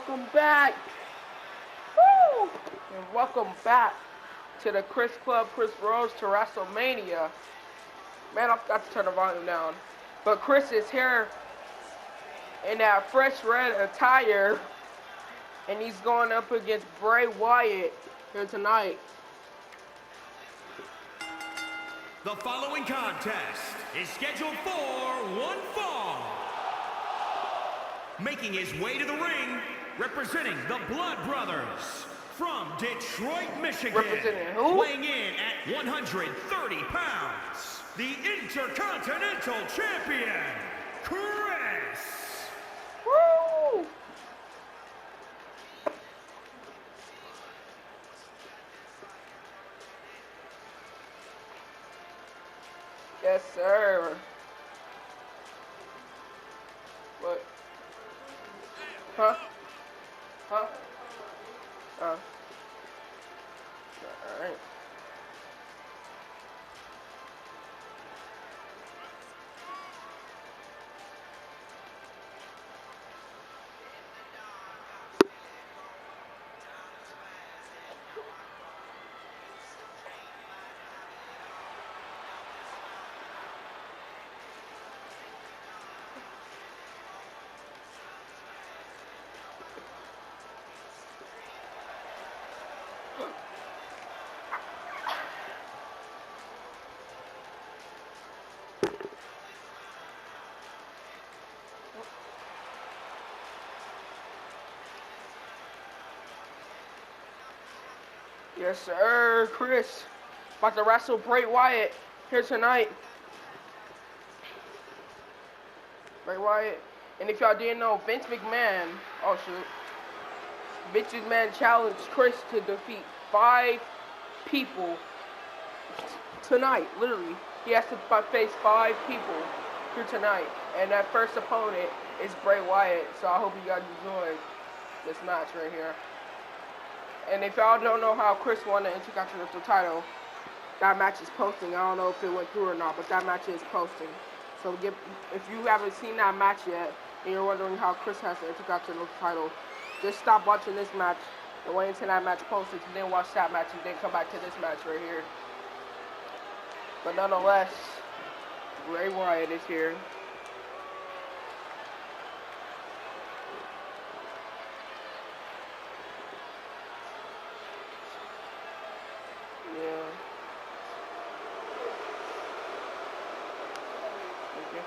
welcome back. Woo! And welcome back to the Chris Club, Chris Rose to WrestleMania. Man, I forgot to turn the volume down. But Chris is here in that fresh red attire, and he's going up against Bray Wyatt here tonight. The following contest is scheduled for one fall. Making his way to the ring, representing the Blood Brothers from Detroit, Michigan. Representing who? Weighing in at 130 pounds, the Intercontinental Champion, Chris. Woo! Yes, sir. What? Huh? Huh? Alright. Yes, sir, Chris. About to wrestle Bray Wyatt here tonight. Bray Wyatt. And if y'all didn't know, Vince McMahon, oh shoot. Vince McMahon challenged Chris to defeat 5 people tonight, literally. He has to face 5 people here tonight. And that first opponent is Bray Wyatt. So I hope you guys enjoy this match right here. And if y'all don't know how Chris won the Intercontinental title, that match is posting. I don't know if it went through or not, but that match is posting. So if you haven't seen that match yet, and you're wondering how Chris has the Intercontinental title, just stop watching this match and wait until that match posted, and then watch that match, and then come back to this match right here. But nonetheless, Bray Wyatt is here. Yeah. Okay.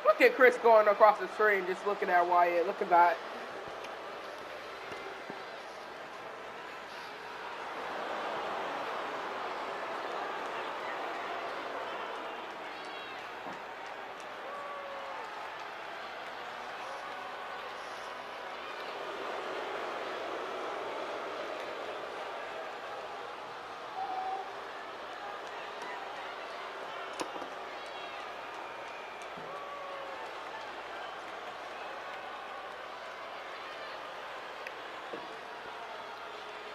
Look at Chris going across the screen, just looking at Wyatt. Look at that.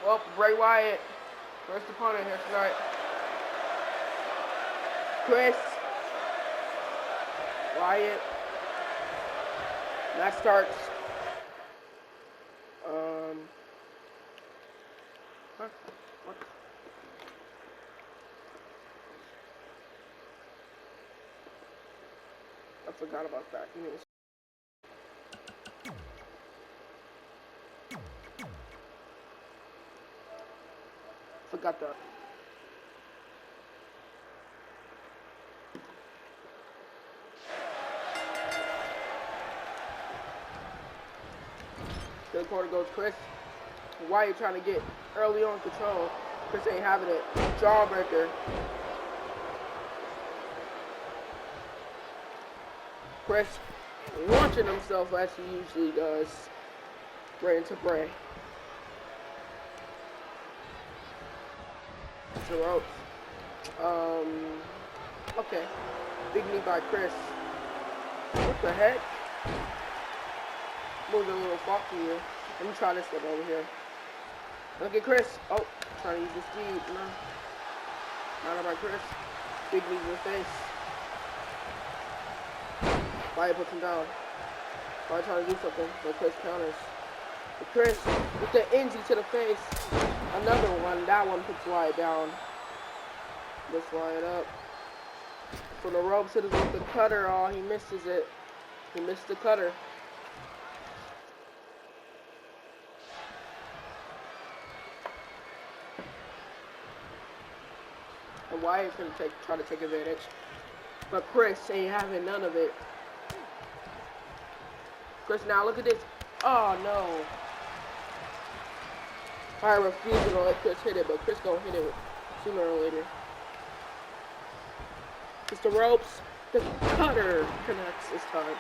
Well, Bray Wyatt, first opponent here tonight. Chris Wyatt. That starts. Huh? What? I forgot about that. Give me a Forgot that. To the corner goes Chris. Why are you trying to get early on control. Chris ain't having it. Jawbreaker. Chris launching himself as he usually does. Right into Bray. The ropes. Okay. Big knee by Chris. What the heck? Moving a little funky here. Let me try this one over here. Look at Chris. Oh, trying to use the speed. No. Not by Chris. Big knee to the face. Wyatt puts him down. Wyatt trying to do something, but Chris counters. But Chris with the NG to the face. Another one. That one puts Wyatt down. Lifts Wyatt up. From the ropes hit us with the cutter. Oh, he misses it. He missed the cutter. And Wyatt's gonna try to take advantage. But Chris ain't having none of it. Chris, now look at this. Oh no. Wyatt refused to let Chris hit it, but Chris gonna hit it sooner or later. It's the ropes. The cutter connects this time.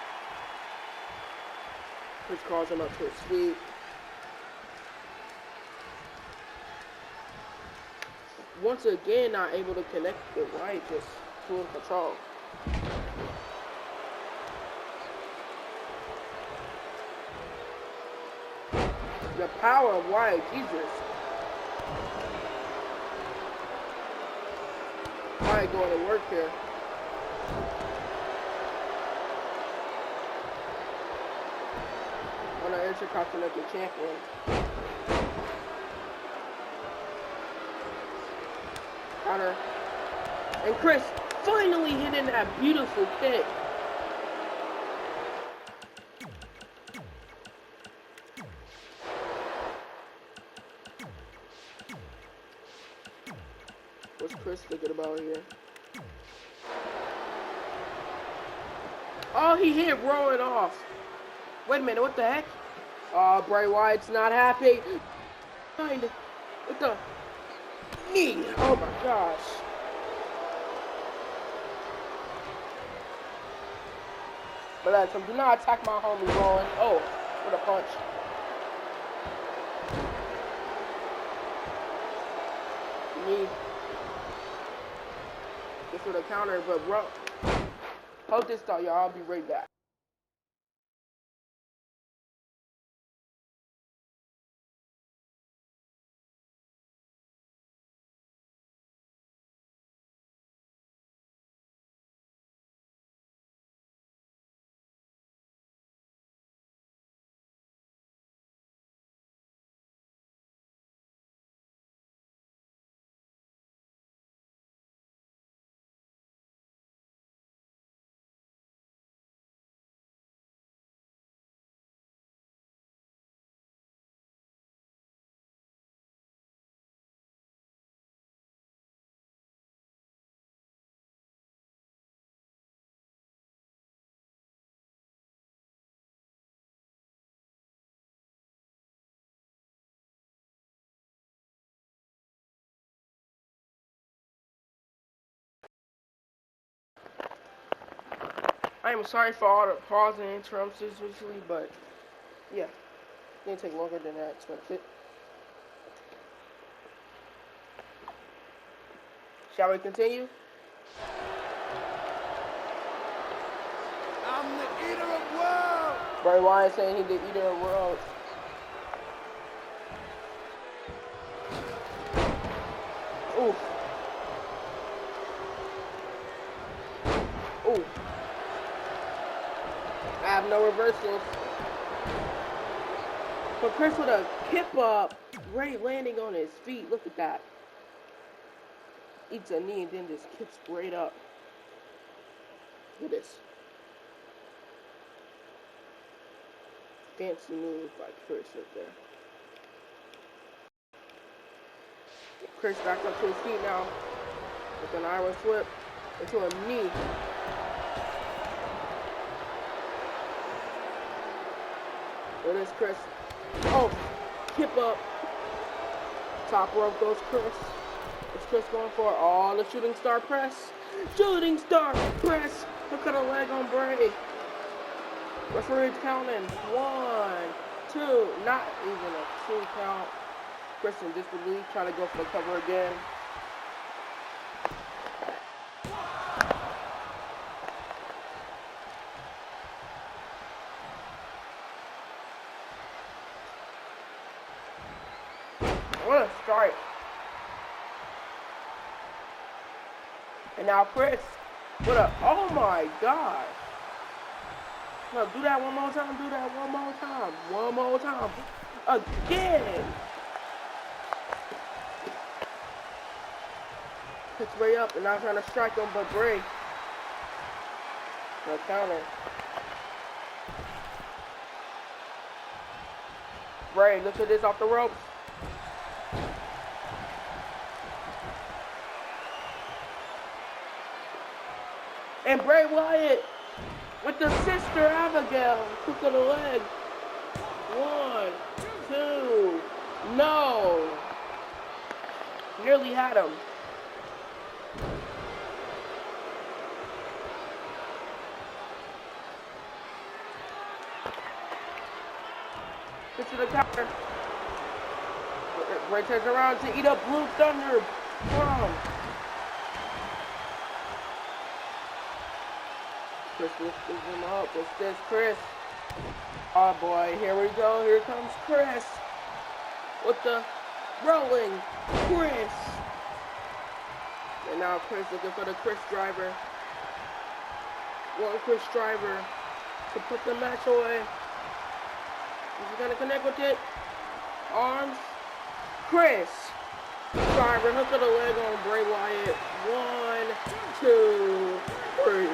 Chris calls him up to his feet. Once again, not able to connect with Wyatt, just full control. The power of Wyatt, Jesus. Wyatt going to work here. On the Intercontinental Champion. Counter. And Chris finally hitting that beautiful kick. What's Chris thinking about here? Oh, he hit rolling off. Wait a minute, what the heck? Oh, Bray Wyatt's not happy. With the knee. Oh my gosh. But that's do not attack my homie Rowan. Oh, what a punch. Knee. Just with a counter, but bro. Hold this thought, y'all. I'll be right back. I am sorry for all the pause and interruptions recently, but yeah, it didn't take longer than I expected. Shall we continue? I'm the eater of worlds. Bray Wyatt saying he the eater of worlds. Ooh. Ooh. I have no reversals. But Chris with a kip up, Ray landing on his feet. Look at that. Eats a knee and then just kips straight up. Look at this. Fancy move by Chris right there. Chris back up to his feet now with an Irish whip into a knee. It is Chris. Oh, kip up Top rope goes Chris. Is Chris going for all the shooting star press? Shooting star press. Look at the leg on Bray. Referee's counting. 1, 2. Not even a 2 count. Chris in disbelief, trying to go for the cover again. What a strike. And now Chris, what a, oh my gosh. No, do that one more time, do that one more time. One more time. Again. Picks Bray up and now trying to strike him, but Bray. No counter. Bray, look at this off the ropes. And Bray Wyatt with the sister Abigail. Hook of the leg. 1, 2. No. Nearly had him. Gets to the counter. Bray turns around to eat up Blue Thunder. Chris lifts him up. What's this, Chris? Oh boy, here we go. Here comes Chris with the rolling Chris. And now Chris looking for the Chris driver. One Chris driver to put the match away. Is he gonna connect with it? Arms. Chris. Driver, hook of the leg on Bray Wyatt. 1, 2, 3.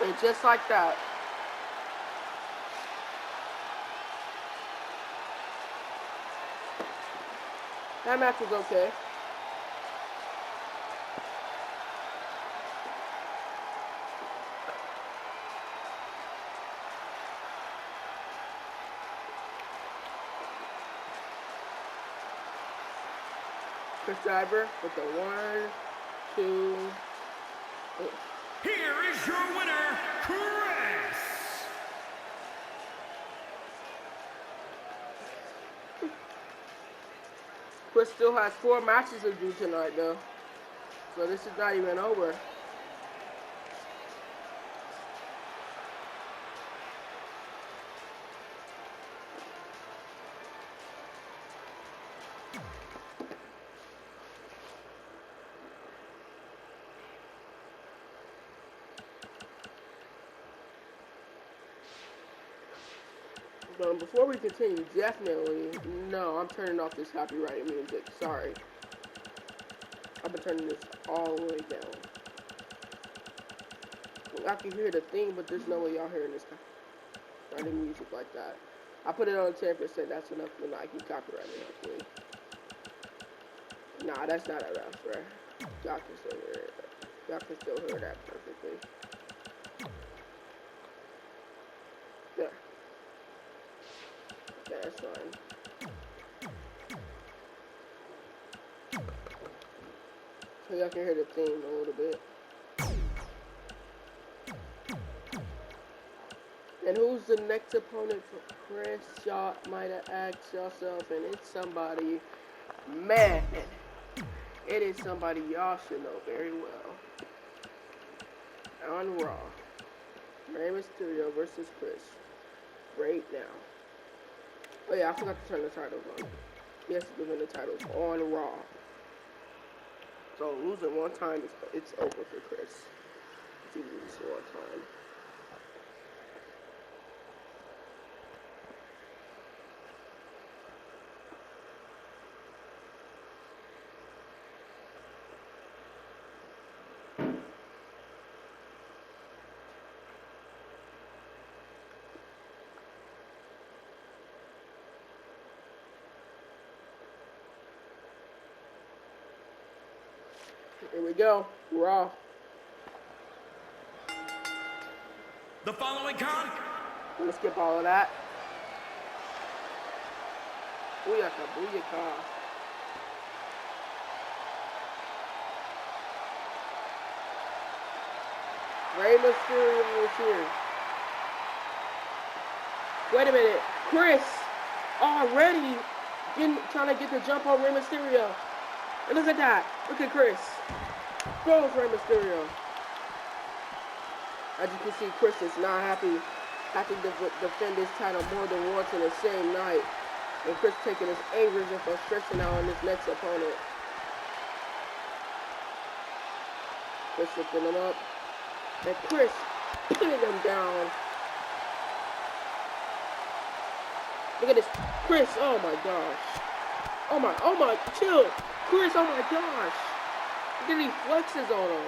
And just like that. That match was okay. Chris Driver with the 1, 2. Here is your winner, Chris. Chris still has 4 matches to do tonight, though. So this is not even over. But before we continue, definitely, no, I'm turning off this copyrighted music. Sorry. I've been turning this all the way down. I can hear the theme, but there's no way y'all hearing this copyrighted music like that. I put it on 10%. That's enough to not get copyrighted, hopefully. Nah, that's not enough, right? Y'all can still hear it. Y'all can still hear that perfectly. There. Yeah, that's fine. So y'all can hear the theme a little bit. And who's the next opponent for Chris? Y'all might have asked yourself, and it's somebody, man, it is somebody y'all should know very well. On Raw, Rey Mysterio versus Chris. Right now. Oh yeah, I forgot to turn the titles on. Yes, giving the titles on Raw. So losing one time, it's over for Chris. If he loses one time. Here we go, Raw. The following con. I'm gonna skip all of that. Booyaka, booyaka. Rey Mysterio is here. Wait a minute. Chris already trying to get the jump on Rey Mysterio. And look at that. Look at Chris. Goes Rey Mysterio. As you can see, Chris is not happy having to defend his title more than once in the same night. And Chris taking his anger and frustration out on his next opponent. Chris lifting him up. And Chris pinning him down. Look at this. Chris, oh my gosh. Oh my, chill. Chris, oh my gosh. And then he flexes on him.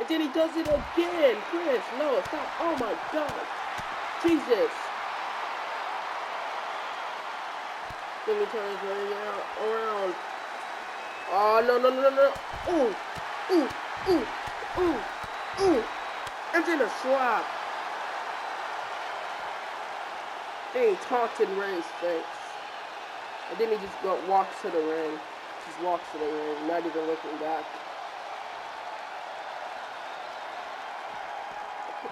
And then he does it again. Chris, no, stop. Oh my God. Jesus. Then he turns around. Oh, no. Ooh. And then a slap. Then he taunted Rey's face. And then he just walks to the ring. Just walks to the ring, not even looking back.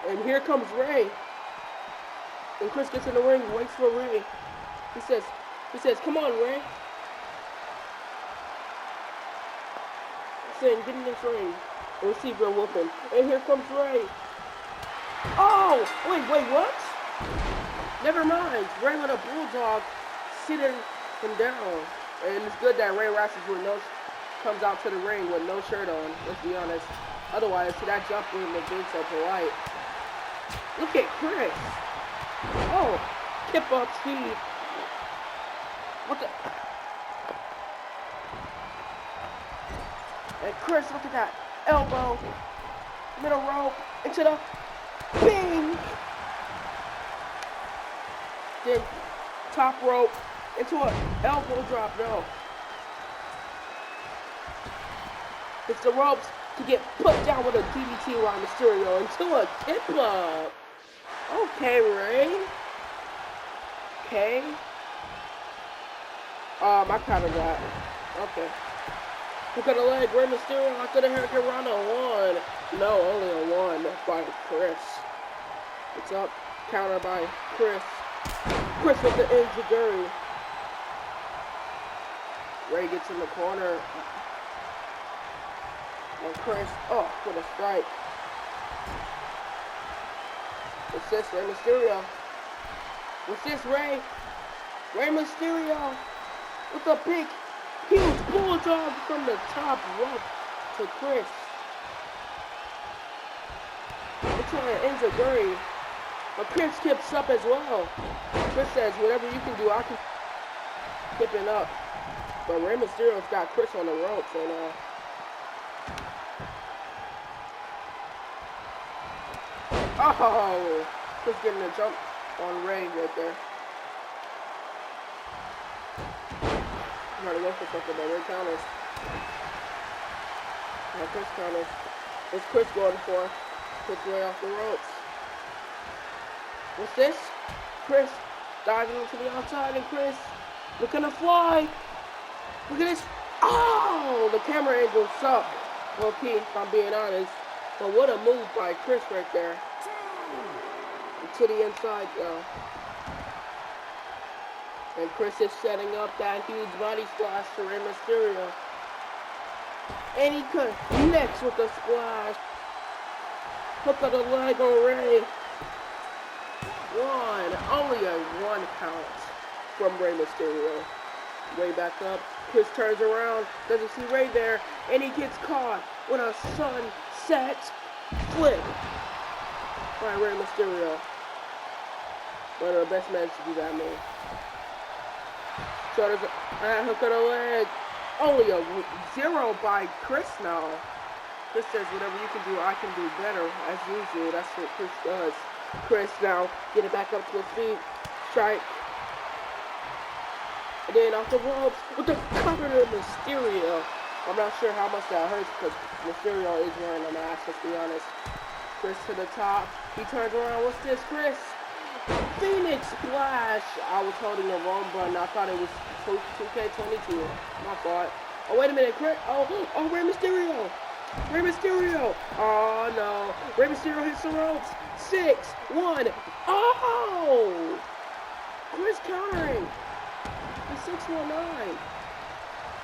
And here comes Rey. And Chris gets in the ring, waits for Rey. He says, come on, Rey. He's saying, get in this ring. And receive your whooping. And here comes Rey. Oh, wait, what? Never mind. Rey with a bulldog sitting him down. And it's good that Rey Rice comes out to the ring with no shirt on, let's be honest. Otherwise, see, that jump wouldn't have been so polite. Look at Chris. Oh, kip up Steve. What the? And Chris, look at that. Elbow, middle rope, into the bing. Then top rope into an elbow drop. No. It's the ropes to get put down with a DDT on Mysterio into a kip up. Okay, Rey. Okay. I counted that. Okay. Look at the leg. Rey Mysterio after the Hurricane Rana. One. No, only a one by Chris. It's up. Counter by Chris. Chris with the enziguri. Rey gets in the corner. And Chris, with a strike. What's this, Rey Mysterio? What's this, Rey? Rey Mysterio with a big, huge bulldog from the top rope to Chris. It's an enziguri. But Chris kips up as well. Chris says, whatever you can do, I can kipping up. But Rey Mysterio's got Chris on the ropes, and oh, Chris getting a jump on Rey right there. I'm trying to go for something, but Rey counters. Now Chris counters. What's Chris going for? Puts Rey off the ropes. What's this? Chris diving into the outside, and Chris looking to fly. Look at this. Oh, the camera angle sucked. Well, P, if I'm being honest. But what a move by Chris right there. To the inside, though. And Chris is setting up that huge body splash to Rey Mysterio. And he connects with the splash. Hook of the leg on Rey. Only a one count from Rey Mysterio. Rey back up. Chris turns around, doesn't see Rey there, and he gets caught with a sunset flip by Rey Mysterio. One of the best men to do that move. So there's a hook of the leg. Only a 0 by Chris now. Chris says, whatever you can do, I can do better. As usual, that's what Chris does. Chris now getting back up to his feet. Strike. And then off the ropes with the cover to Mysterio. I'm not sure how much that hurts because Mysterio is wearing a mask, let's be honest. Chris to the top. He turns around. What's this, Chris? Phoenix Splash. I was holding the wrong button. I thought it was 2K22. My fault. Oh, wait a minute. Oh, Rey Mysterio. Rey Mysterio. Oh, no. Rey Mysterio hits the ropes. 6-1. Oh! Chris countering. The 619.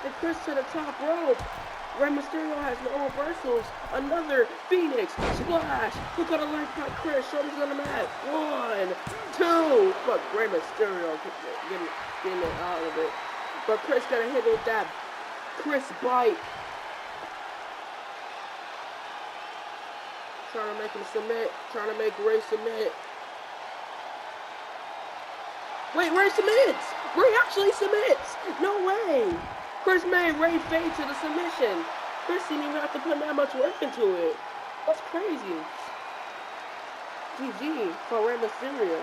And Chris to the top rope. Rey Mysterio has no reversals. Another Phoenix Splash. Look at the length by Chris. Shoulders on the mat. 1, 2. But Rey Mysterio getting it out of it. But Chris got to hit it with that Chris bite. Trying to make him submit. Trying to make Rey submit. Wait, Rey submits. Rey actually submits. No way. Chris made Rey fade to the submission. Chris didn't even have to put that much work into it. That's crazy. GG for Rey Mysterio.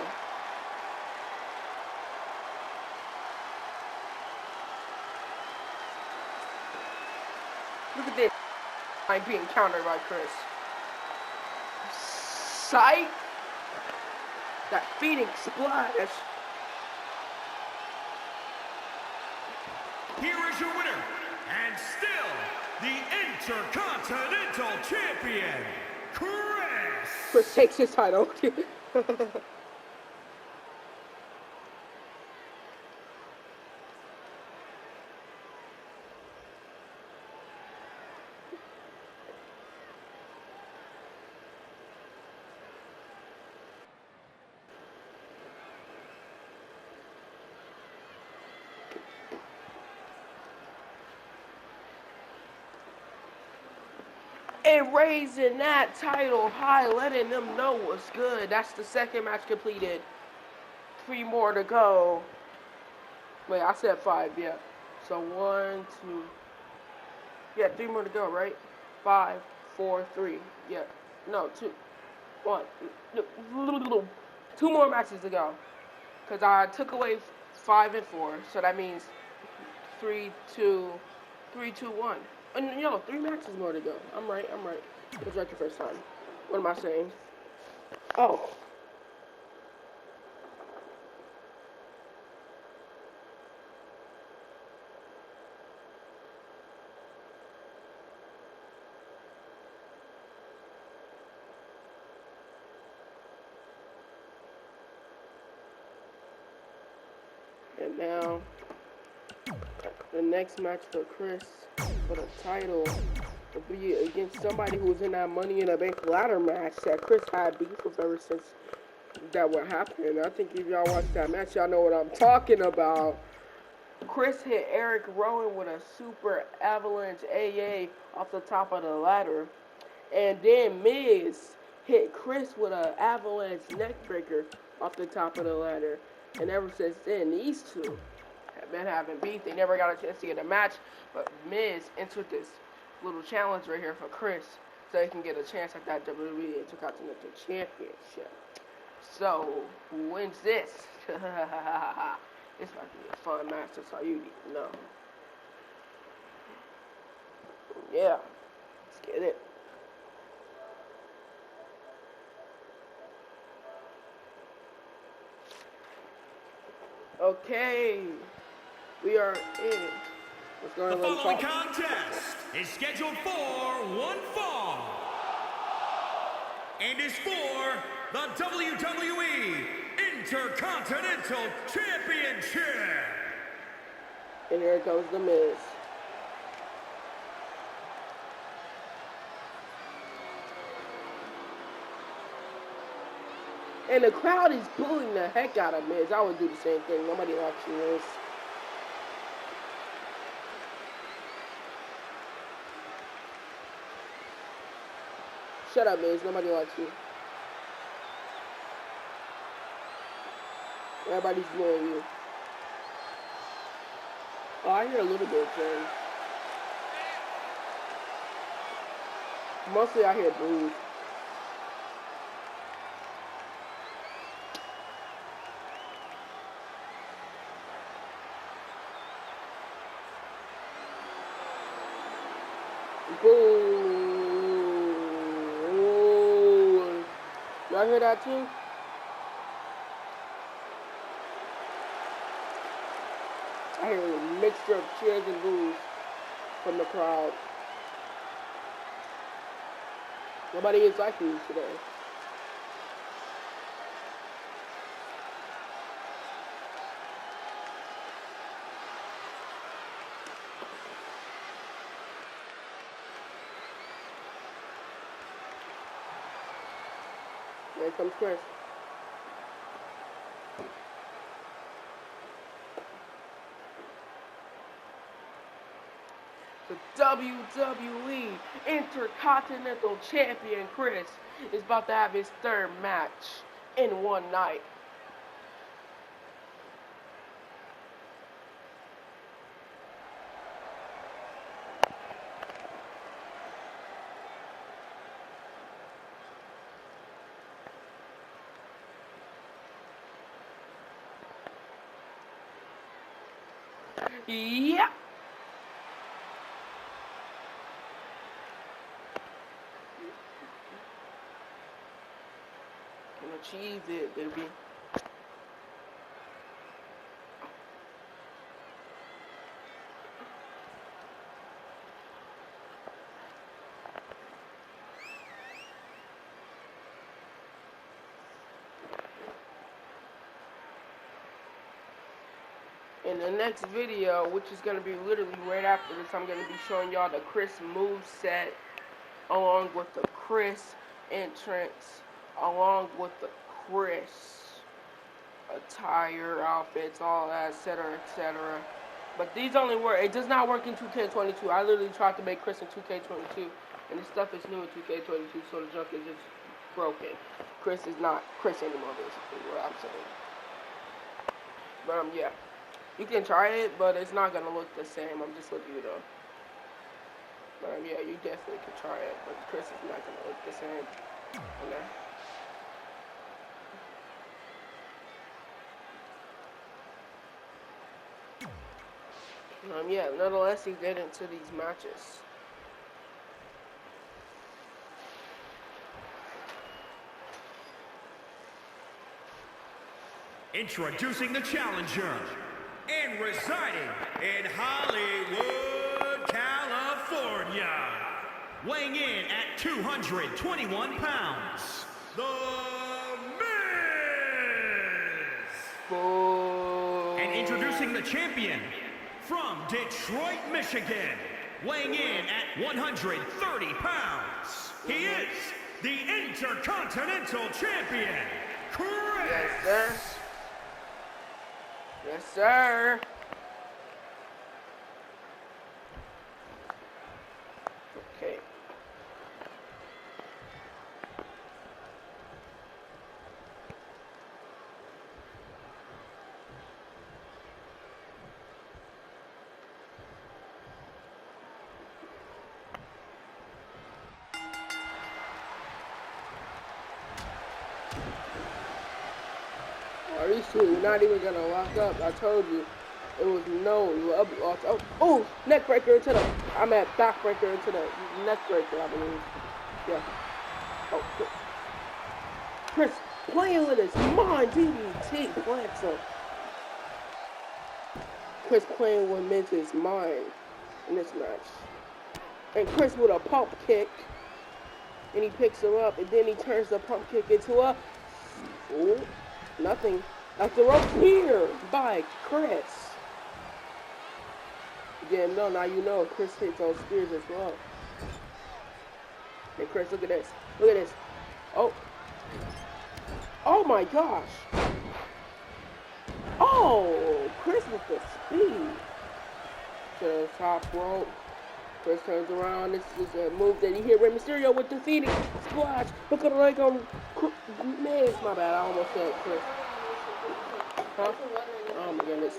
Look at this. I'm being countered by Chris. Psych. That Phoenix Splash. Here is your winner, and still the Intercontinental Champion, Chris. Chris takes his title. And raising that title high, letting them know what's good. That's the second match completed. 3 more to go. Wait, I said 5, yeah. So 1, 2. Yeah, 3 more to go, right? 5, 4, 3. Yeah. No, 2. 1. 2 more matches to go. Because I took away 5 and 4. So that means 3, 2, 1. No, 3 matches more to go. I'm right. It was right the first time. What am I saying? Oh. And now, the next match for Chris for the title will be against somebody who was in that Money in the Bank ladder match that Chris had beef with ever since that what happened. I think if y'all watched that match, y'all know what I'm talking about. Chris hit Eric Rowan with a super avalanche AA off the top of the ladder. And then Miz hit Chris with an avalanche neckbreaker off the top of the ladder. And ever since then, these two have been having beef. They never got a chance to get a match, but Miz entered this little challenge right here for Chris so he can get a chance at that WWE Intercontinental Championship. So, who wins this? This might be a fun match, that's all you need to know. Yeah, let's get it. Okay, we are in. Let's go ahead The and following talk. contest is scheduled for one fall and is for the WWE Intercontinental Championship. And here comes the Miz. And the crowd is booing the heck out of Miz. I would do the same thing. Nobody likes you, Miz. Shut up, Miz. Nobody likes you. Everybody's booing you. Oh, I hear a little bit of change. Mostly I hear boos. Boo. Y'all hear that too? I hear a mixture of cheers and boos from the crowd. Nobody is like me today. There comes Chris. The WWE Intercontinental Champion Chris is about to have his third match in one night. Yeah. Can achieve it, baby. In the next video, which is going to be literally right after this, I'm going to be showing y'all the Chris move set, along with the Chris entrance, along with the Chris attire, outfits, all that, etc., etc. But these only work. It does not work in 2K22. I literally tried to make Chris in 2K22, and this stuff is new in 2K22, so the junk is just broken. Chris is not Chris anymore, basically, what I'm saying. But yeah. You can try it, but it's not going to look the same. I'm just letting you know. But yeah, you definitely can try it, but Chris is not going to look the same. Okay. Yeah, nonetheless, you get into these matches. Introducing the challenger, and residing in Hollywood, California, weighing in at 221 pounds, The Miz! And introducing the champion, from Detroit, Michigan, weighing in at 130 pounds, he is the Intercontinental Champion, Chris! Yes, sir. Yes, sir. Okay. Are you sure you're not even gonna lock up? I told you. It was no. Oh, neck breaker into the. I'm at back breaker into the neck breaker, I believe. Yeah. Oh, Chris playing with his mind. DDT playing some. Chris playing with Miz's mind in this match. And Chris with a pump kick. And he picks him up. And then he turns the pump kick into a. Ooh, nothing. Like the rope here by Chris. Again, no, now you know Chris hits those spears as well. Hey, Chris, look at this. Look at this. Oh. Oh my gosh. Oh, Chris with the speed. To the top rope. Chris turns around. This is a move that you hear Rey Mysterio with the Phoenix splash. Look at the leg on Miz. My bad, I almost said Chris. Huh? Oh my goodness.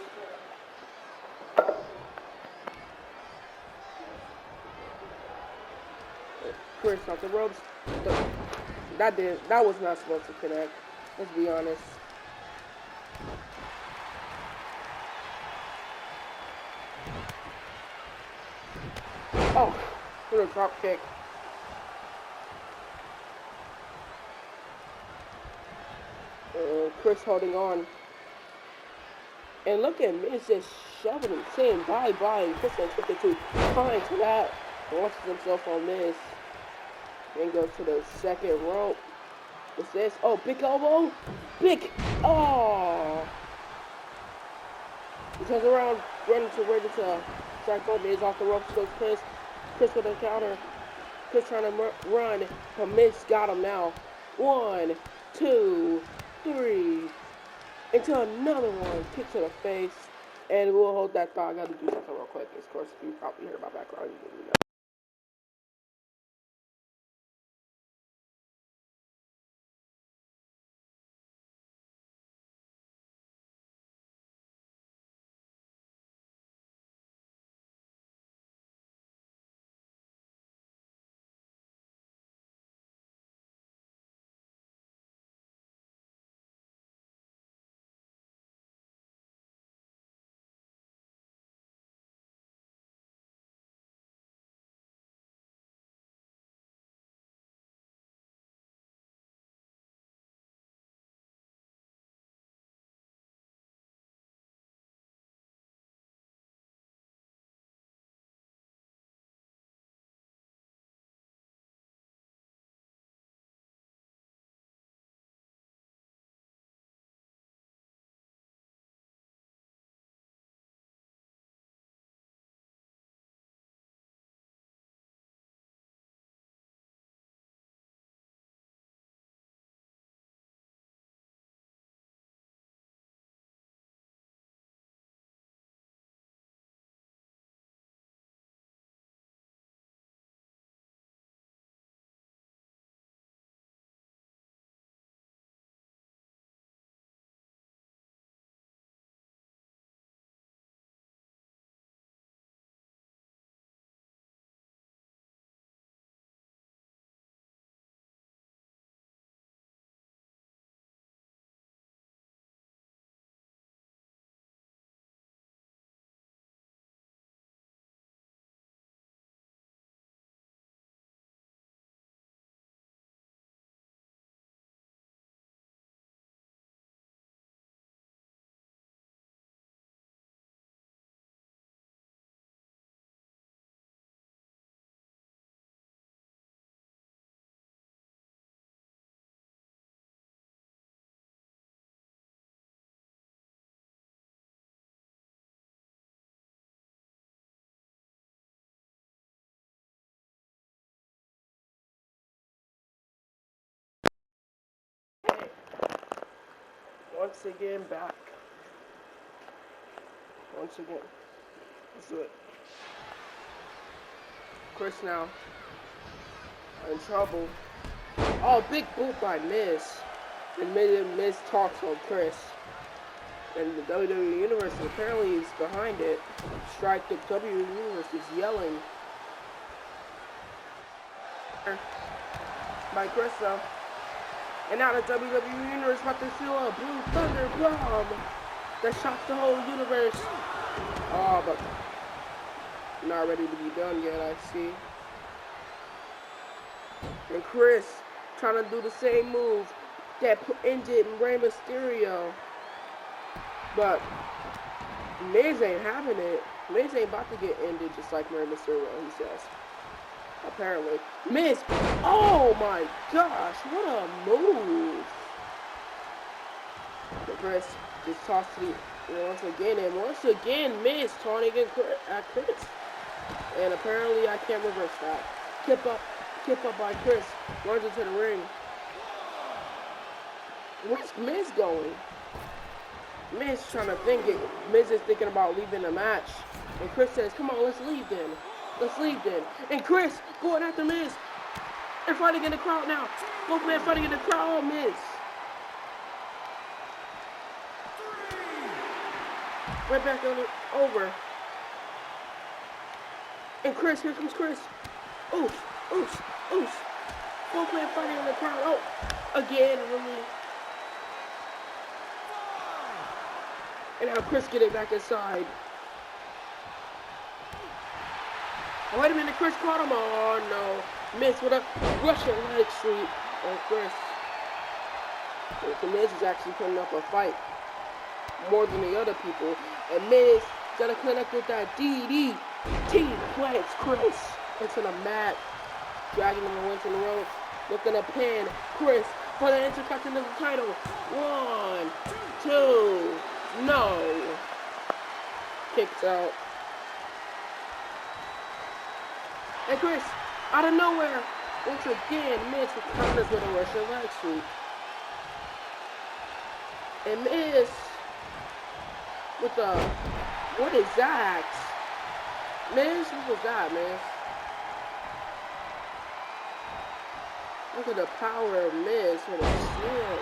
Chris off the ropes. That was not supposed to connect. Let's be honest. Oh, what a drop kick. Chris holding on. And look at Miz just shoving him, saying bye-bye, and Chris then took it to fine to that. Launches himself on Miz. Then goes to the second rope. What's this? Oh, big elbow. Big. Oh. He turns around, ready to strike on Miz off the ropes. Goes Chris. Chris with a counter. Chris trying to run, but Miz got him now. 1, 2, 3. Into another one. Kick to the face. And we'll hold that thought. I gotta do something real quick. Of course, if you probably heard my background, you know. Once again, back. Once again. Let's do it. Chris now. In trouble. Oh, big boot by Miz. And Miz talks on Chris. And the WWE Universe apparently is behind it. Strike the WWE Universe is yelling. By Chris though. And now the WWE Universe about to feel a blue thunder bomb that shocks the whole universe. Oh, but not ready to be done yet, I see. And Chris trying to do the same move that ended Rey Mysterio. But Miz ain't having it. Miz ain't about to get ended just like Rey Mysterio, he says. Apparently. Miz! Oh my gosh, what a move! But Chris just tossed it once again, and once again, Miz taunting at Chris. And apparently I can't reverse that. Kip up by Chris, runs into the ring. Where's Miz going? Miz trying to think it. Miz is thinking about leaving the match. And Chris says, come on, let's leave then. Let's leave then. And Chris going after Miz. They're fighting in the crowd now. Both men fighting in the crowd. Oh, Miz. Right back on it. Over. And Chris, here comes Chris. Oof, oof, oof. Both men fighting in the crowd. Oh, again, really. And now Chris getting back inside. Oh, wait a minute, Chris caught him. Oh no. Miz with a Russian leg sweep on Chris. So Miz is actually putting up a fight more than the other people. And Miz Gotta connect with that DDT. Plants Chris into the mat. Dragging him away from the ropes. Looking to pin Chris for the Intercontinental title. 1, 2, no. Kicks out. And Chris, out of nowhere, once again, Miz counters with a Russian leg sweep. And Miz with a, what is that? Miz, what was that, Miz? Look at the power of Miz for the slam.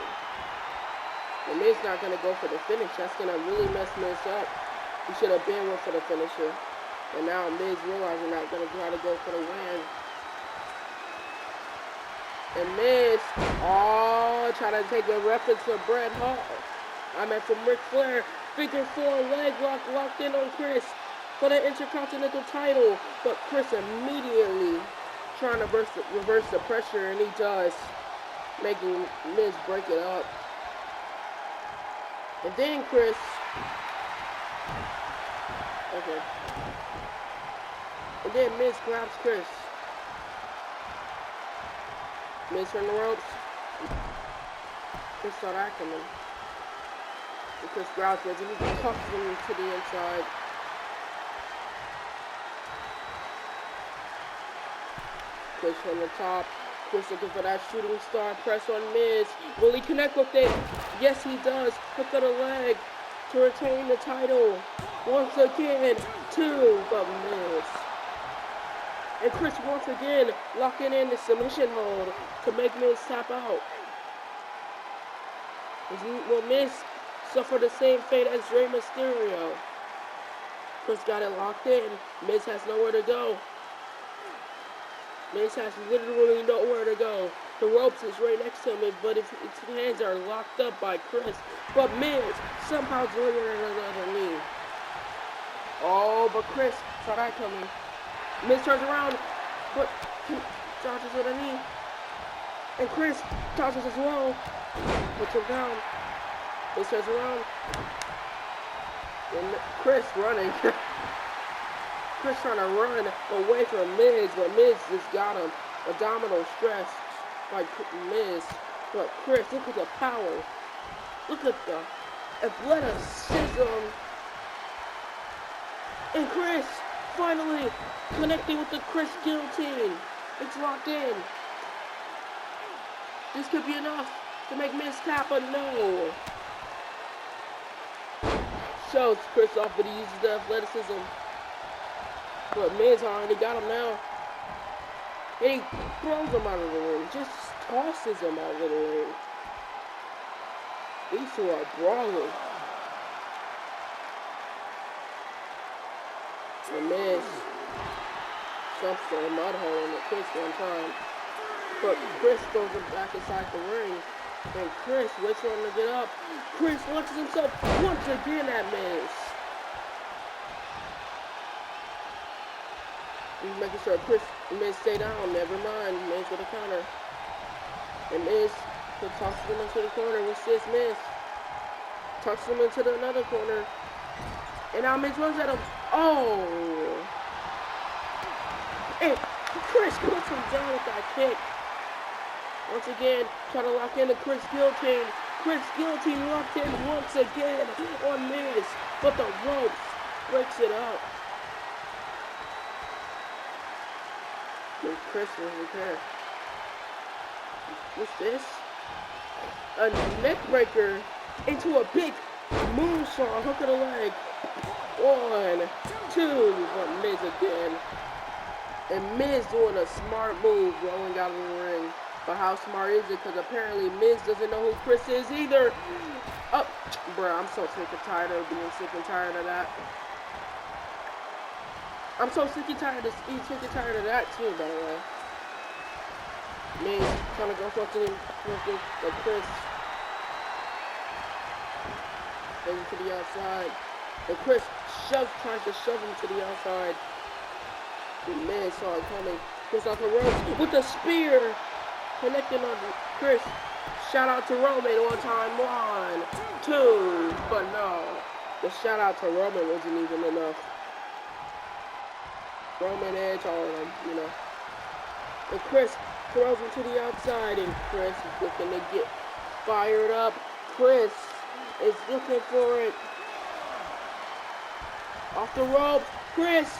And Miz not going to go for the finish. That's going to really mess Miz up. He should have been went for the finisher. And now Miz realizing that going to try to go for the win. And Miz, trying to take a reference to Bret Hart. I meant from Ric Flair. Figure 4 leg lock locked in on Chris for the Intercontinental title. But Chris immediately trying to reverse the pressure, and he does, making Miz break it up. And then Chris, okay. And then Miz grabs Chris. Miz from the ropes. Chris saw that coming. And Chris grabs Miz and he cuffs him to the inside. Chris from the top. Chris looking for that shooting star press on Miz. Will he connect with it? Yes, he does. Hook of the leg to retain the title. Once again, 2, but Miz. And Chris once again locking in the submission hold to make Miz tap out. Will Miz suffer the same fate as Rey Mysterio? Chris got it locked in. Miz has nowhere to go. Miz has literally nowhere to go. The ropes is right next to him, but his hands are locked up by Chris. But Miz somehow delivering another knee. Oh, but Chris saw that coming. Miz turns around, but dodges with a knee. And Chris dodges as well. Puts him down. Miz turns around. And Chris running. Chris trying to run away from Miz, but Miz just got him. Abdominal stress by Miz. But Chris, look at the power. Look at the athleticism. And Chris finally connecting with the Chris guillotine. It's locked in. This could be enough to make Miz tap, but no. Shows Chris off, but he uses the athleticism. But Miz already got him now. And he throws him out of the ring. Just tosses him out of the ring. These two are brawling. And Miz jumps the mud hole in the Chris one time. But Chris throws him back inside the ring. And Chris waits for him to get up. Chris launches himself once again at Miz. He's making sure Miz stay down. Never mind. Miz with a counter. And Miz tosses him into the corner. We see Miz. Tosses him into another corner. And now Miz runs at him. Oh! And Chris puts him down with that kick. Once again, trying to lock in the Chris guillotine. Chris guillotine locked in once again on Miz. But the ropes breaks it up. And Chris doesn't care. What's this? A neck breaker into a big moonsault, hook of the leg. 1, 2, but Miz again. And Miz doing a smart move, rolling out of the ring. But how smart is it? Because apparently Miz doesn't know who Chris is either. Oh, bruh, I'm so sick and tired of being sick and tired of that. I'm so sick and tired of that too, by the way. Miz trying to go something like Chris. Goes to the outside. And Chris tries to shove him to the outside. And Miz saw it coming. Chris off the ropes with a spear. Connecting on Chris. Shout out to Roman one time. 1, 2, but no. The shout out to Roman wasn't even enough. Roman, Edge, all of them, you know. And Chris throws him to the outside, and Chris is looking to get fired up. Chris is looking for it. Off the ropes. Chris.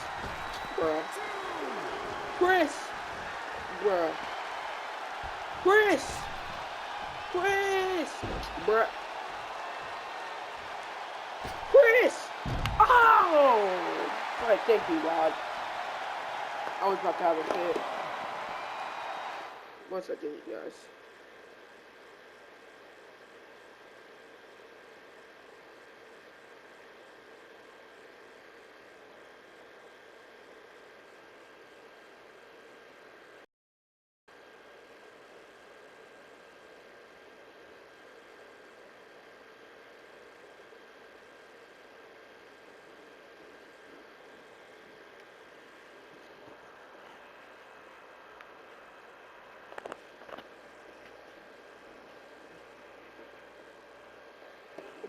Bruh. Chris. Bruh. Chris. Chris. Bruh. Chris. Oh. Alright, thank you, God. I was about to have a fit. 1 second, you guys.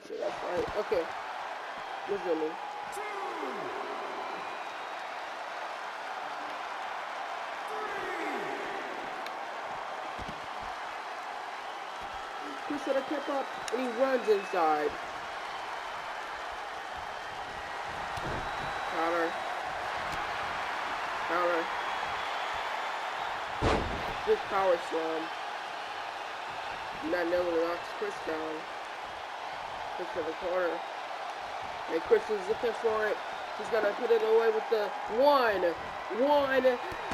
Shit, that's right. Okay. Resuming. He should have kept up, and he runs inside. Counter. Counter. Good power slam. That nearly knocks Chris down. Chris for the corner. And Chris is looking for it. He's gonna put it away with the 1,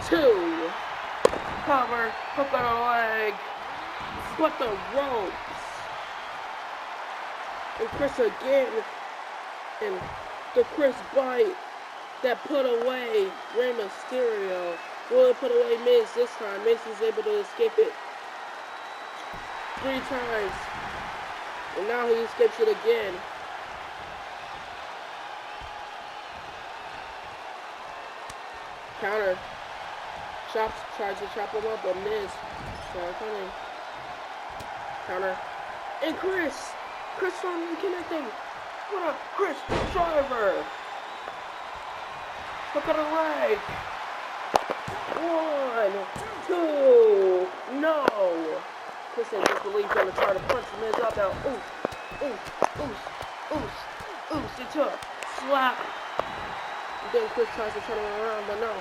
2. Cover, hook on the leg. But the ropes. And Chris again. And the Chris bite that put away Rey Mysterio. Will it put away Miz this time? Miz is able to escape it 3 times. And now he escapes it again. Counter. Tries to chop him up, but Miz. Coming. Counter. And Chris finally connecting. What a Chris driver. Look at the leg. 1, 2. No. Chris ain't disbelief gonna try to punch Miz up now. Into a slap. And then Chris tries to turn him around, but no.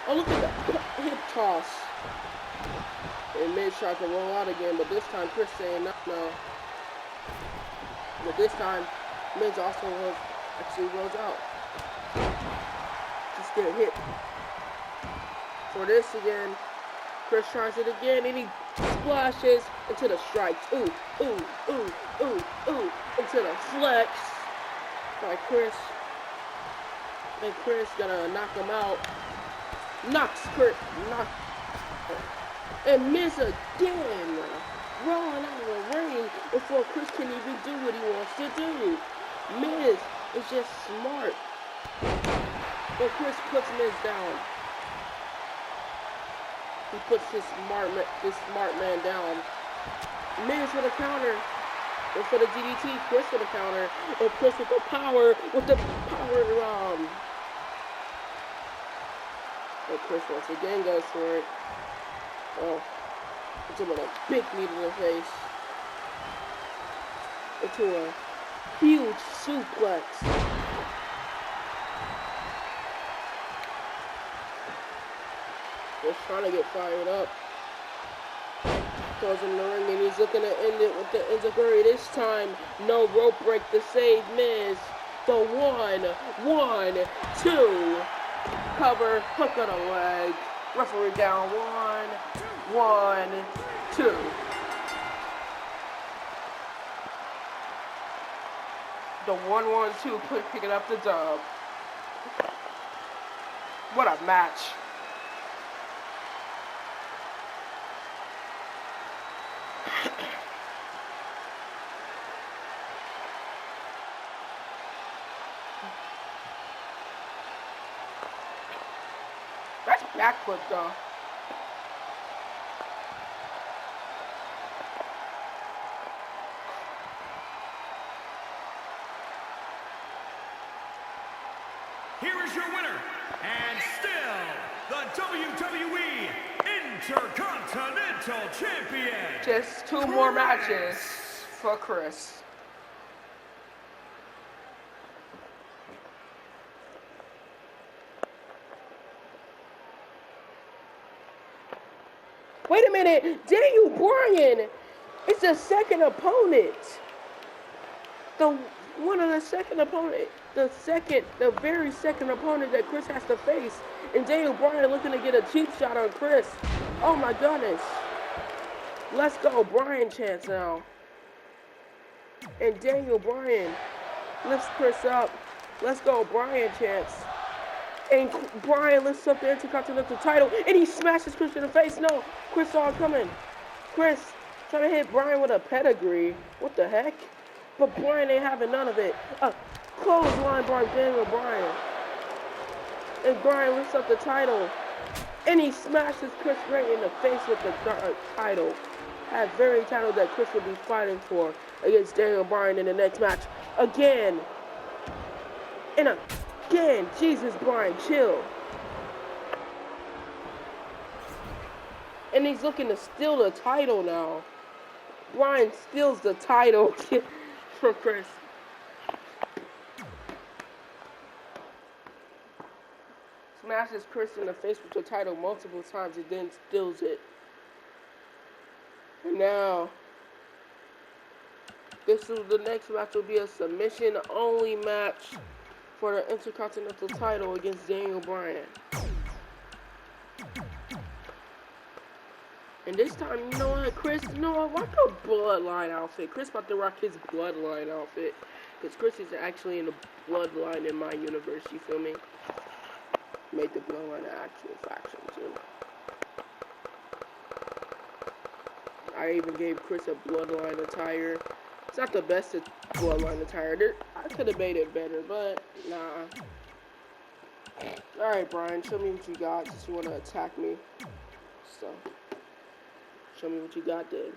Oh, look at that hip toss. And Miz tries to roll out again, but this time Chris saying no. But this time, Miz also actually rolls out. Just get hit. For this again, Chris tries it again, and he splashes into the strikes. Into the flex by Chris. And Chris gonna knock him out. Knocks Chris. And Miz again. Rolling out of the ring before Chris can even do what he wants to do. Miz is just smart. But Chris puts Miz down. He puts this smart man down. Miz with a counter. And for the DDT, Chris with a counter. And Chris with the power bomb. And Chris once again goes for it. Oh. Into a big knee to the face. Into a huge suplex. Just trying to get fired up. Throws him in the ring and he's looking to end it with the enziguri. This time, no rope break to save Miz. The 1, 2. Cover, hook on the leg. Referee down 1, 2. The 1, 2 picking up the dub. What a match. That's backward though. winner, and still the WWE Intercontinental Champion. Just 2 more matches for Chris. Wait a minute, Daniel Bryan is the second opponent. One of the second opponent, the very second opponent that Chris has to face, and Daniel Bryan looking to get a cheap shot on Chris. Oh my goodness. Let's go, Bryan chance now. And Daniel Bryan lifts Chris up. Let's go, Bryan chance. And Bryan lifts up the Intercontinental title, and he smashes Chris in the face. No, Chris saw it coming. Chris trying to hit Bryan with a pedigree. What the heck? But Bryan ain't having none of it. A clothesline by Daniel Bryan. And Bryan lifts up the title, and he smashes Chris right in the face with the title. That very title that Chris will be fighting for against Daniel Bryan in the next match. Again. And again. Jesus, Bryan, chill. And he's looking to steal the title now. Bryan steals the title from Chris. Smashes Chris in the face with the title multiple times and then steals it. And now, the next match will be a submission-only match for the Intercontinental title against Daniel Bryan. And this time, you know what, Chris, rock a bloodline outfit. Chris about to rock his bloodline outfit. Because Chris is actually in the bloodline in my universe, you feel me? Made the bloodline an actual faction, too. I even gave Chris a bloodline attire. It's not the best bloodline attire. I could have made it better, but nah. Alright, Bryan, show me what you got since you want to attack me. So, show me what you got then.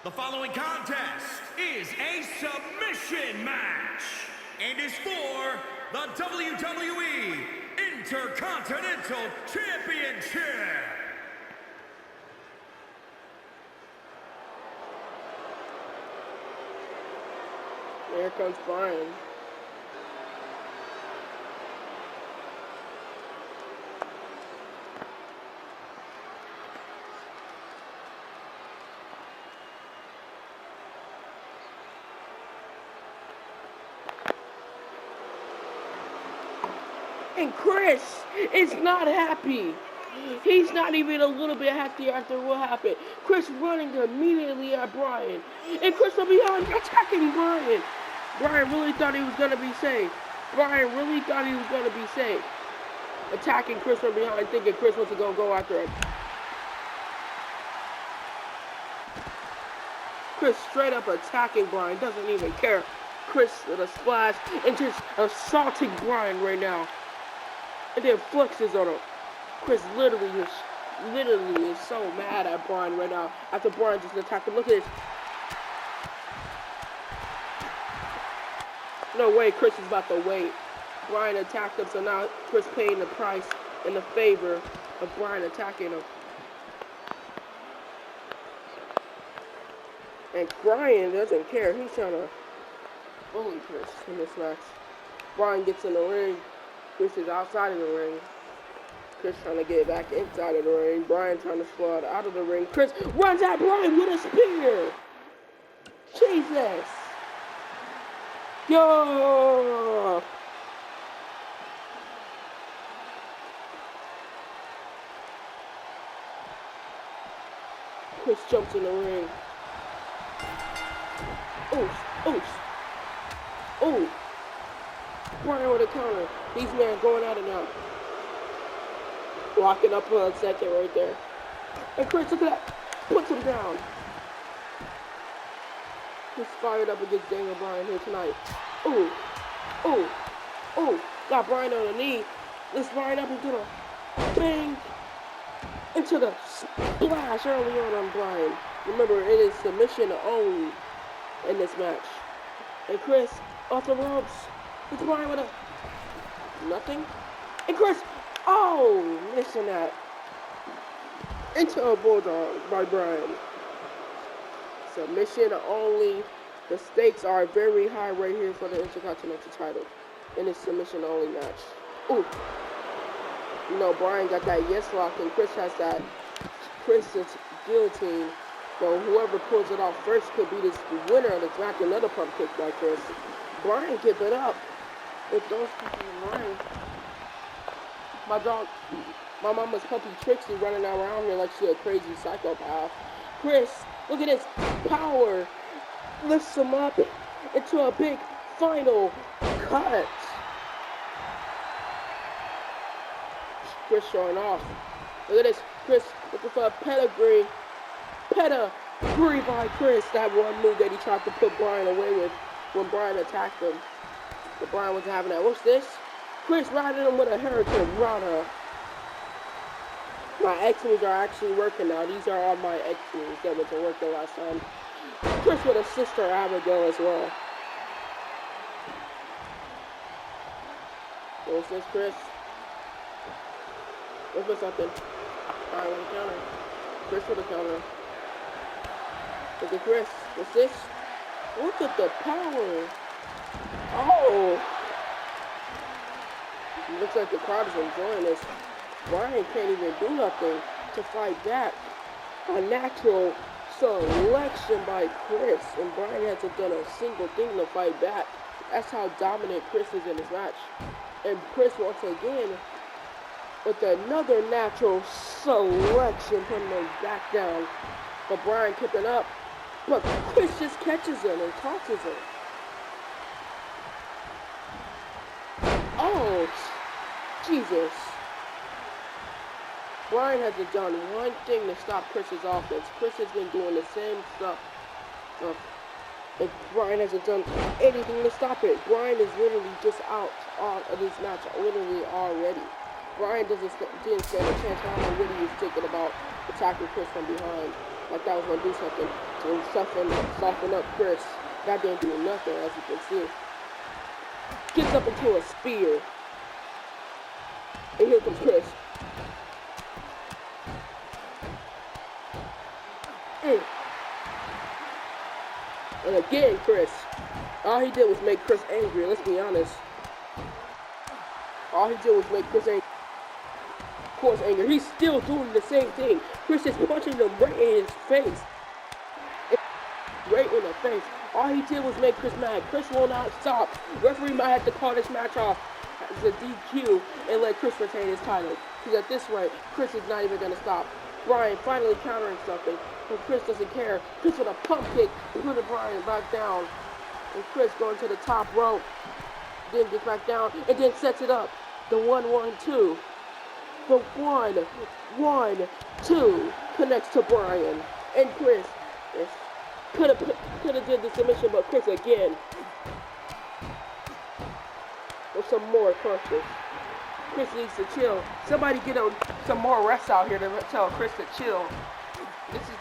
The following contest is a submission match and is for the WWE Intercontinental Championship. Here comes Bryan. And Chris is not happy. He's not even a little bit happy after what happened. Chris running immediately at Bryan. And Chris from behind attacking Bryan. Bryan really thought he was going to be safe. Bryan really thought he was going to be safe. Attacking Chris from behind, thinking Chris wants to go after him. Chris straight up attacking Bryan, doesn't even care. Chris with a splash and just assaulting Bryan right now. And then flexes on him. Chris literally is so mad at Bryan right now after Bryan just attacked him. Look at this. No way Chris is about to wait. Bryan attacked him, so now Chris paying the price in the favor of Bryan attacking him. And Bryan doesn't care. He's trying to bully Chris in this match. Bryan gets in the ring. Chris is outside of the ring. Chris trying to get back inside of the ring. Bryan trying to slide out of the ring. Chris runs at Bryan with a spear. Jesus. Yo. Chris jumps in the ring. Oof, oof, ooh. Brian with a counter. These men going at it now. Locking up for a second right there. And Chris, look at that. Puts him down. He's fired up against Daniel Bryan here tonight. Ooh, ooh, ooh. Got Bryan on the knee. Lifts Bryan up into the bang. Into the splash early on Bryan. Remember, it is submission only in this match. And Chris off the ropes. It's Bryan with a nothing. And Chris, oh, missing that. Into a bulldog by Bryan. Submission only. The stakes are very high right here for the Intercontinental title in this submission only match. Ooh. You know, Bryan got that yes lock and Chris has that Chris's guillotine. So whoever pulls it off first could be this winner of this match. Another pump kick by Chris. Bryan keep it up with those people in line. My dog, my mama's puppy Trixie running around here like she a crazy psychopath. Chris, look at this power. Lifts him up into a big final cut. Chris showing off. Look at this. Chris looking for a pedigree. Pedigree by Chris. That one move that he tried to put Bryan away with when Bryan attacked him. But Bryan wasn't having that. What's this? Chris riding him with a Hurricane Rana. My X moves are actually working now. These are all my X moves that went to work the last time. Chris with a sister Abigail as well. What's this, Chris? Look for something. Alright, with a counter. Chris with a counter. Look at Chris. What's this? Look at the power. Oh! It looks like the crowd is enjoying this. Bryan can't even do nothing to fight back. A natural selection by Chris. And Bryan hasn't done a single thing to fight back. That's how dominant Chris is in this match. And Chris, once again, with another natural selection, putting him back down. But Bryan keeping up. But Chris just catches him and tosses him. Oh, Jesus. Bryan hasn't done one thing to stop Chris's offense. Chris has been doing the same stuff. And Bryan hasn't done anything to stop it. Bryan is literally just out of this match literally already. Bryan didn't stand a chance. I don't know what he was thinking about attacking Chris from behind. Like that was going to do something to soften up Chris. That didn't do nothing, as you can see. Gets up into a spear. And here comes Chris. And again, Chris. All he did was make Chris angry, let's be honest. All he did was make Chris angry. Of course, angry. He's still doing the same thing. Chris is punching him right in his face. Right in the face. All he did was make Chris mad. Chris will not stop. Referee might have to call this match off as a DQ and let Chris retain his title. Because at this rate, Chris is not even going to stop. Bryan finally countering something, but Chris doesn't care. Chris with a pump kick, putting Bryan back down. And Chris going to the top rope, then gets back down, and then sets it up. The 1-1-2. The 1-1-2 connects to Bryan. And Chris could have did the submission, but Chris again. With some more crushes. Chris needs to chill. Somebody get some more refs out here to tell Chris to chill. This is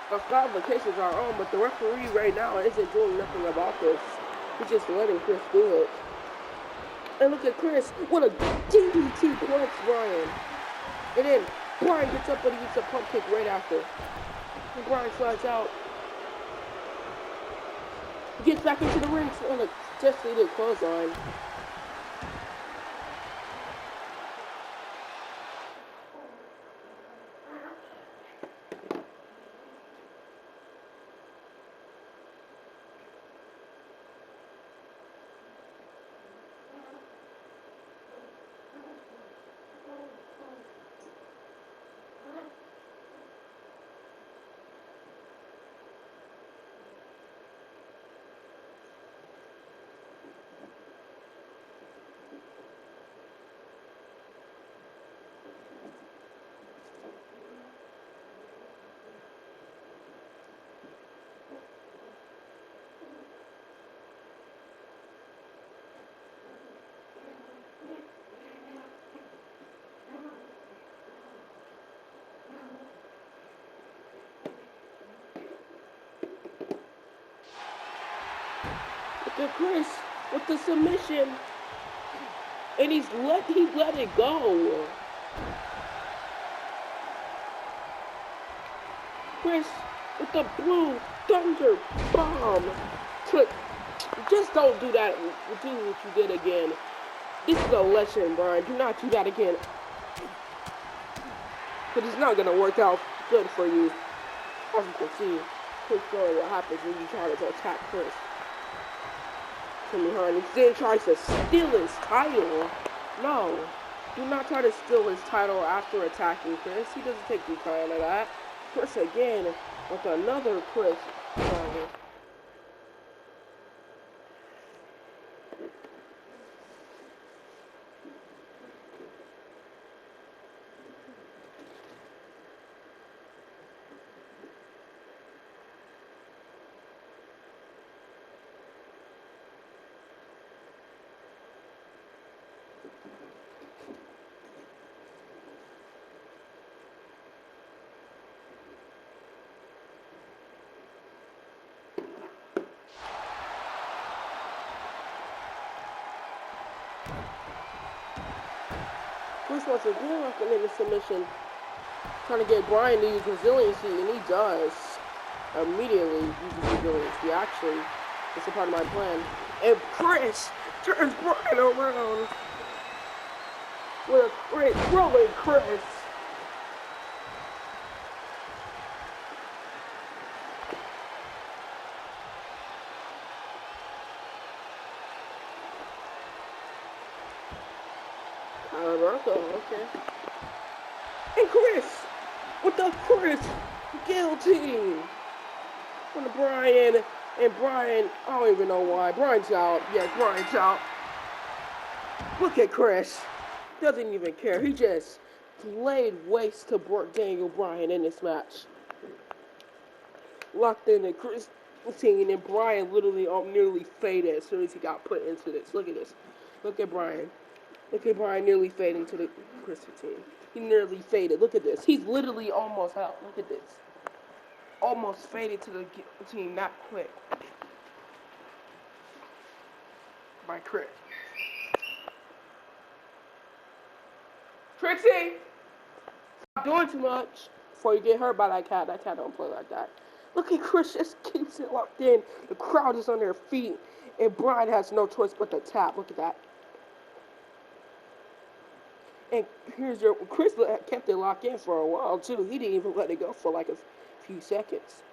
the qualifications are on, but the referee right now isn't doing nothing about this. He's just letting Chris do it. And look at Chris. What a DDT punch, Bryan. And then Bryan gets up and he gets a pump kick right after. And Bryan slides out. He gets back into the ring on a just-leaded clothesline. Look at Chris with the submission. And he let it go. Chris with the blue thunder bomb. Just don't do that. Do what you did again. This is a lesson, Brian. Do not do that again. Because it's not going to work out good for you. As you can see, Chris showing what happens when you try to attack Chris. Timmy Harney then tries to steal his title. No. Do not try to steal his title after attacking Chris. He doesn't take the kind of that. Chris again with another Chris. Chris once again locking in the submission, trying to get Brian to use resiliency, and he does. Immediately uses resiliency. Actually, it's a part of my plan. And Chris turns Brian around with a great rolling Chris. Okay. And Chris with the Chris guillotine on the Brian. And Brian, I don't even know why. Brian's out. Yes, Brian's out. Look at Chris. Doesn't even care. He just laid waste to Daniel Bryan in this match. Locked in the Chris guillotine, and Brian literally nearly faded as soon as he got put into this. Look at this. Look at Brian. Look at Brian nearly fading to the Chris guillotine. He nearly faded. Look at this. He's literally almost out. Look at this. Almost faded to the guillotine that quick. By Chris. Trixie! Stop doing too much before you get hurt by that cat. That cat don't play like that. Look at Chris just keeps it locked in. The crowd is on their feet. And Brian has no choice but to tap. Look at that. And here's your Chris kept it locked in for a while too. He didn't even let it go for like a few seconds.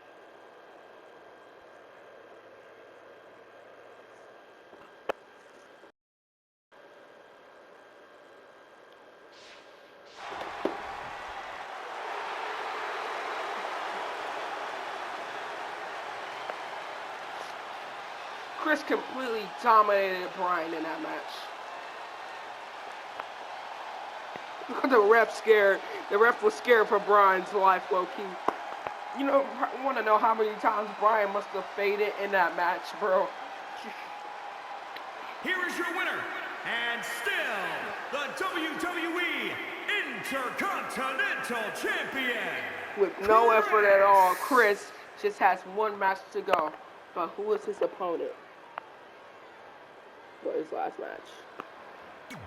Chris completely dominated Brian in that match. The ref scared. The ref was scared for Brian's life, low-key. You know, I want to know how many times Brian must have faded in that match, bro. Here is your winner, and still the WWE Intercontinental Champion. With no effort at all, Chris just has one match to go. But who is his opponent for his last match?